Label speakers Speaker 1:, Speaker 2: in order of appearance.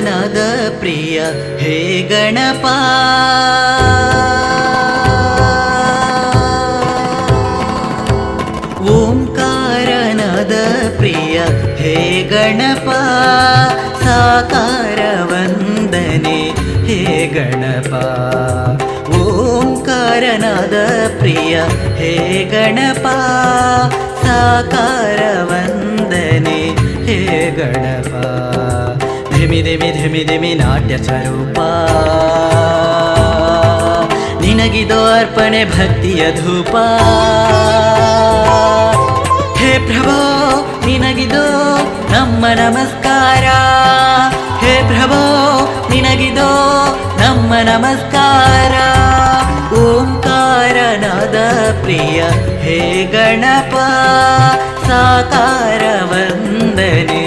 Speaker 1: ಓಂಕಾರನಾದ ಪ್ರಿಯ ಹೇ ಗಣಪ ಓಂಕಾರನಾದ ಪ್ರಿಯ ಹೇ ಗಣಪ ಸಾಕಾರ ವಂದನೆ ಹೇ ಗಣಪ ಓಂಕಾರನಾದ ಪ್ರಿಯ ಹೇ ಗಣಪ ಸಾಕಾರ ವಂದನೆ ಹೇ ಗಣಪ ಧಿಮಿ ಧಿಮಿ ಧಿಮಿ ಧಿಮಿ ನಾಟ್ಯ ಸ್ವರೂಪ ನಿನಗಿದೋ ಅರ್ಪಣೆ ಭಕ್ತಿಯ ಧೂಪ ಹೇ ಪ್ರಭೋ ನಿನಗಿದೋ ನಮ್ಮ ನಮಸ್ಕಾರ ಹೇ ಪ್ರಭೋ ನಿನಗಿದೋ ನಮ್ಮ ನಮಸ್ಕಾರ ಓಂಕಾರನಾದ ಪ್ರಿಯ ಹೇ ಗಣಪ ಸಾಕಾರ ವಂದನೆ